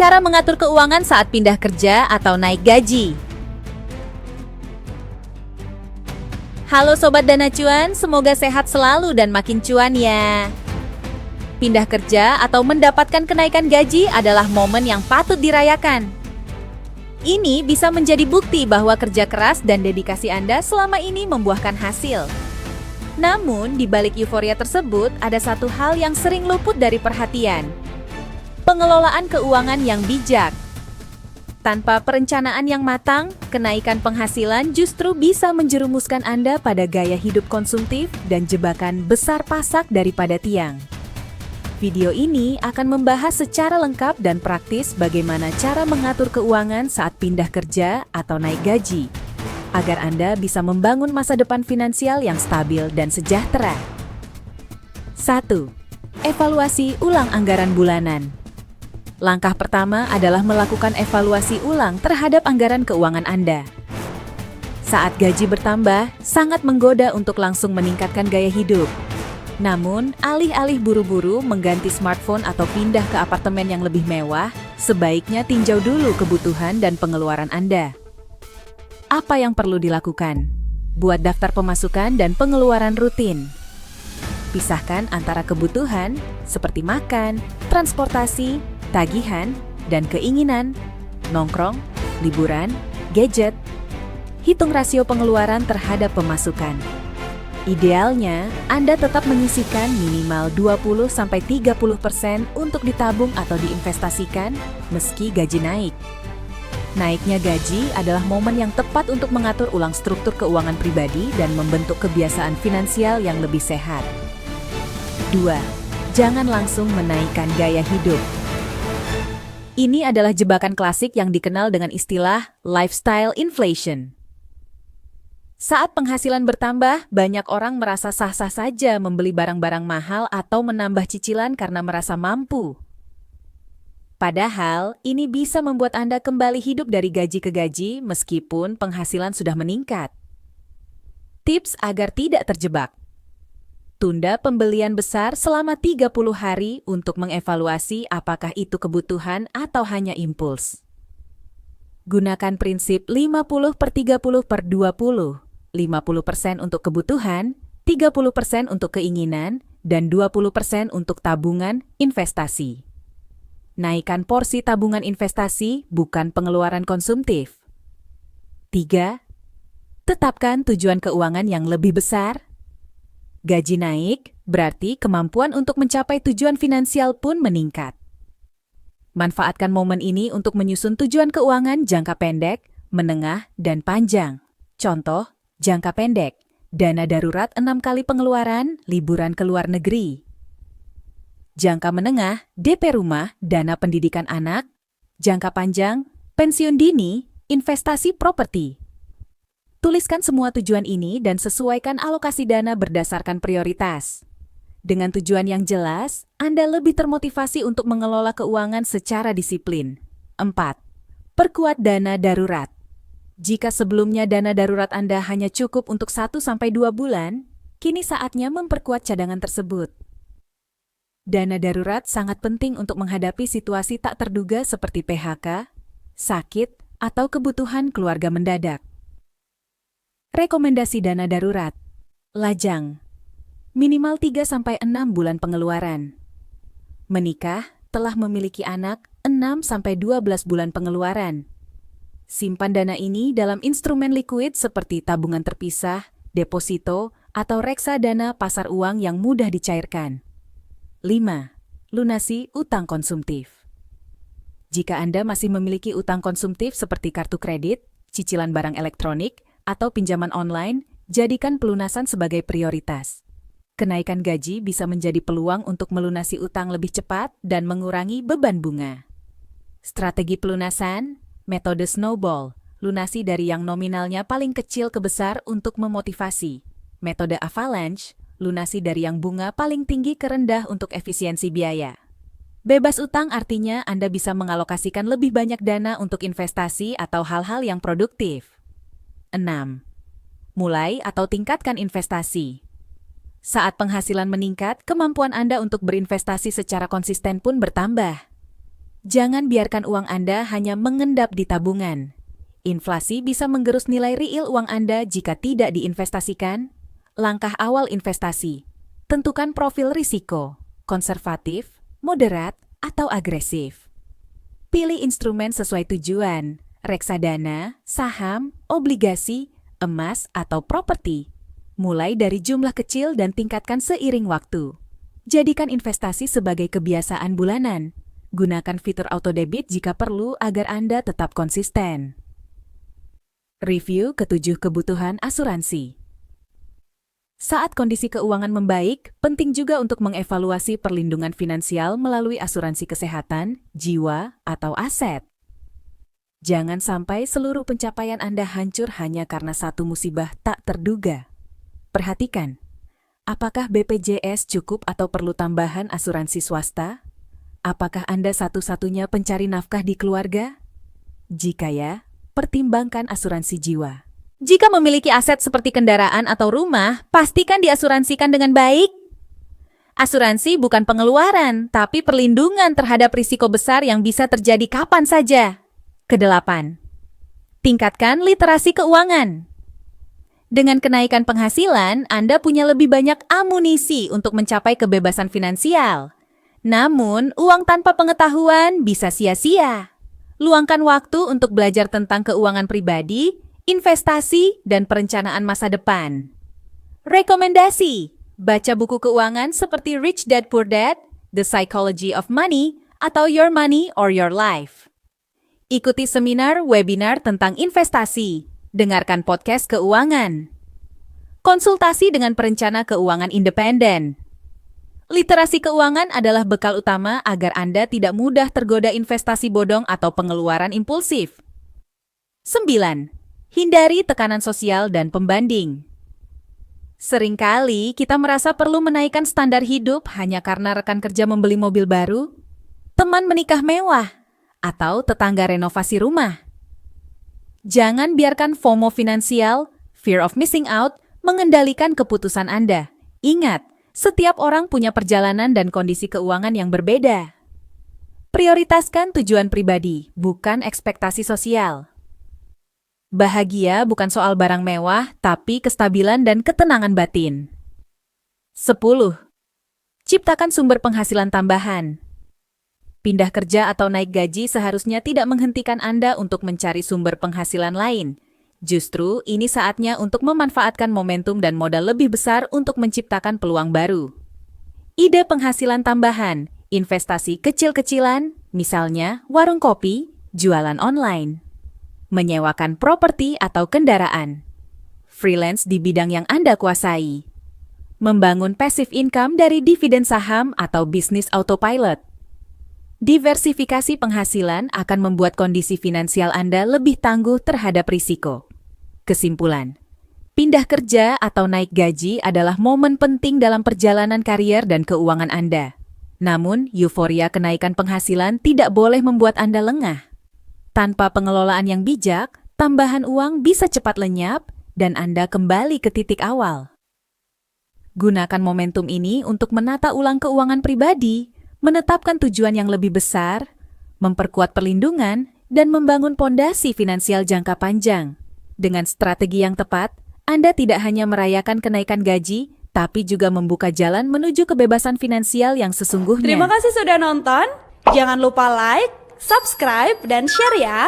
Cara mengatur keuangan saat pindah kerja atau naik gaji. Halo Sobat Dana Cuan, semoga sehat selalu dan makin cuan ya. Pindah kerja atau mendapatkan kenaikan gaji adalah momen yang patut dirayakan. Ini bisa menjadi bukti bahwa kerja keras dan dedikasi Anda selama ini membuahkan hasil. Namun, di balik euforia tersebut, ada satu hal yang sering luput dari perhatian. Pengelolaan keuangan yang bijak. Tanpa perencanaan yang matang, kenaikan penghasilan justru bisa menjerumuskan Anda pada gaya hidup konsumtif dan jebakan besar pasak daripada tiang. Video ini akan membahas secara lengkap dan praktis bagaimana cara mengatur keuangan saat pindah kerja atau naik gaji, agar Anda bisa membangun masa depan finansial yang stabil dan sejahtera. 1. Evaluasi ulang anggaran bulanan. Langkah pertama adalah melakukan evaluasi ulang terhadap anggaran keuangan Anda. Saat gaji bertambah, sangat menggoda untuk langsung meningkatkan gaya hidup. Namun, alih-alih buru-buru mengganti smartphone atau pindah ke apartemen yang lebih mewah, sebaiknya tinjau dulu kebutuhan dan pengeluaran Anda. Apa yang perlu dilakukan? Buat daftar pemasukan dan pengeluaran rutin. Pisahkan antara kebutuhan seperti makan, transportasi, tagihan, dan keinginan, nongkrong, liburan, gadget. Hitung rasio pengeluaran terhadap pemasukan. Idealnya, Anda tetap menyisihkan minimal 20-30% untuk ditabung atau diinvestasikan meski gaji naik. Naiknya gaji adalah momen yang tepat untuk mengatur ulang struktur keuangan pribadi dan membentuk kebiasaan finansial yang lebih sehat. 2. Jangan langsung menaikkan gaya hidup. Ini adalah jebakan klasik yang dikenal dengan istilah lifestyle inflation. Saat penghasilan bertambah, banyak orang merasa sah-sah saja membeli barang-barang mahal atau menambah cicilan karena merasa mampu. Padahal, ini bisa membuat Anda kembali hidup dari gaji ke gaji meskipun penghasilan sudah meningkat. Tips agar tidak terjebak. Tunda pembelian besar selama 30 hari untuk mengevaluasi apakah itu kebutuhan atau hanya impuls. Gunakan prinsip 50/30/20. 50% untuk kebutuhan, 30% untuk keinginan, dan 20% untuk tabungan investasi. Naikkan porsi tabungan investasi, bukan pengeluaran konsumtif. 3. Tetapkan tujuan keuangan yang lebih besar. Gaji naik, berarti kemampuan untuk mencapai tujuan finansial pun meningkat. Manfaatkan momen ini untuk menyusun tujuan keuangan jangka pendek, menengah, dan panjang. Contoh, jangka pendek, dana darurat 6 kali pengeluaran, liburan ke luar negeri. Jangka menengah, DP rumah, dana pendidikan anak. Jangka panjang, pensiun dini, investasi properti. Tuliskan semua tujuan ini dan sesuaikan alokasi dana berdasarkan prioritas. Dengan tujuan yang jelas, Anda lebih termotivasi untuk mengelola keuangan secara disiplin. 4. Perkuat dana darurat. Jika sebelumnya dana darurat Anda hanya cukup untuk 1-2 bulan, kini saatnya memperkuat cadangan tersebut. Dana darurat sangat penting untuk menghadapi situasi tak terduga seperti PHK, sakit, atau kebutuhan keluarga mendadak. Rekomendasi dana darurat. Lajang. Minimal 3-6 bulan pengeluaran. Menikah, telah memiliki anak, 6-12 bulan pengeluaran. Simpan dana ini dalam instrumen likuid seperti tabungan terpisah, deposito, atau reksadana pasar uang yang mudah dicairkan. 5. Lunasi utang konsumtif. Jika Anda masih memiliki utang konsumtif seperti kartu kredit, cicilan barang elektronik, atau pinjaman online, jadikan pelunasan sebagai prioritas. Kenaikan gaji bisa menjadi peluang untuk melunasi utang lebih cepat dan mengurangi beban bunga. Strategi pelunasan, metode snowball, lunasi dari yang nominalnya paling kecil ke besar untuk memotivasi. Metode avalanche, lunasi dari yang bunga paling tinggi ke rendah untuk efisiensi biaya. Bebas utang artinya Anda bisa mengalokasikan lebih banyak dana untuk investasi atau hal-hal yang produktif. 6. Mulai atau tingkatkan investasi. Saat penghasilan meningkat, kemampuan Anda untuk berinvestasi secara konsisten pun bertambah. Jangan biarkan uang Anda hanya mengendap di tabungan. Inflasi bisa menggerus nilai real uang Anda jika tidak diinvestasikan. Langkah awal investasi. Tentukan profil risiko, konservatif, moderat, atau agresif. Pilih instrumen sesuai tujuan, reksadana, saham, obligasi, emas, atau properti. Mulai dari jumlah kecil dan tingkatkan seiring waktu. Jadikan investasi sebagai kebiasaan bulanan. Gunakan fitur auto debit jika perlu agar Anda tetap konsisten. Review ketujuh kebutuhan asuransi. Saat kondisi keuangan membaik, penting juga untuk mengevaluasi perlindungan finansial melalui asuransi kesehatan, jiwa, atau aset. Jangan sampai seluruh pencapaian Anda hancur hanya karena satu musibah tak terduga. Perhatikan, apakah BPJS cukup atau perlu tambahan asuransi swasta? Apakah Anda satu-satunya pencari nafkah di keluarga? Jika ya, pertimbangkan asuransi jiwa. Jika memiliki aset seperti kendaraan atau rumah, pastikan diasuransikan dengan baik. Asuransi bukan pengeluaran, tapi perlindungan terhadap risiko besar yang bisa terjadi kapan saja. Kedelapan, tingkatkan literasi keuangan. Dengan kenaikan penghasilan, Anda punya lebih banyak amunisi untuk mencapai kebebasan finansial. Namun, uang tanpa pengetahuan bisa sia-sia. Luangkan waktu untuk belajar tentang keuangan pribadi, investasi, dan perencanaan masa depan. Rekomendasi: baca buku keuangan seperti Rich Dad Poor Dad, The Psychology of Money, atau Your Money or Your Life. Ikuti seminar, webinar tentang investasi. Dengarkan podcast keuangan. Konsultasi dengan perencana keuangan independen. Literasi keuangan adalah bekal utama agar Anda tidak mudah tergoda investasi bodong atau pengeluaran impulsif. 9. Hindari tekanan sosial dan pembanding. Seringkali kita merasa perlu menaikkan standar hidup hanya karena rekan kerja membeli mobil baru, teman menikah mewah, atau tetangga renovasi rumah. Jangan biarkan FOMO finansial, fear of missing out, mengendalikan keputusan Anda. Ingat, setiap orang punya perjalanan dan kondisi keuangan yang berbeda. Prioritaskan tujuan pribadi, bukan ekspektasi sosial. Bahagia bukan soal barang mewah, tapi kestabilan dan ketenangan batin. 10. Ciptakan sumber penghasilan tambahan. Pindah kerja atau naik gaji seharusnya tidak menghentikan Anda untuk mencari sumber penghasilan lain. Justru, ini saatnya untuk memanfaatkan momentum dan modal lebih besar untuk menciptakan peluang baru. Ide penghasilan tambahan, investasi kecil-kecilan, misalnya warung kopi, jualan online, menyewakan properti atau kendaraan, freelance di bidang yang Anda kuasai, membangun passive income dari dividen saham atau bisnis autopilot. Diversifikasi penghasilan akan membuat kondisi finansial Anda lebih tangguh terhadap risiko. Kesimpulan, pindah kerja atau naik gaji adalah momen penting dalam perjalanan karier dan keuangan Anda. Namun, euforia kenaikan penghasilan tidak boleh membuat Anda lengah. Tanpa pengelolaan yang bijak, tambahan uang bisa cepat lenyap dan Anda kembali ke titik awal. Gunakan momentum ini untuk menata ulang keuangan pribadi, menetapkan tujuan yang lebih besar, memperkuat perlindungan, dan membangun pondasi finansial jangka panjang. Dengan strategi yang tepat, Anda tidak hanya merayakan kenaikan gaji, tapi juga membuka jalan menuju kebebasan finansial yang sesungguhnya. Terima kasih sudah nonton. Jangan lupa like, subscribe, dan share ya.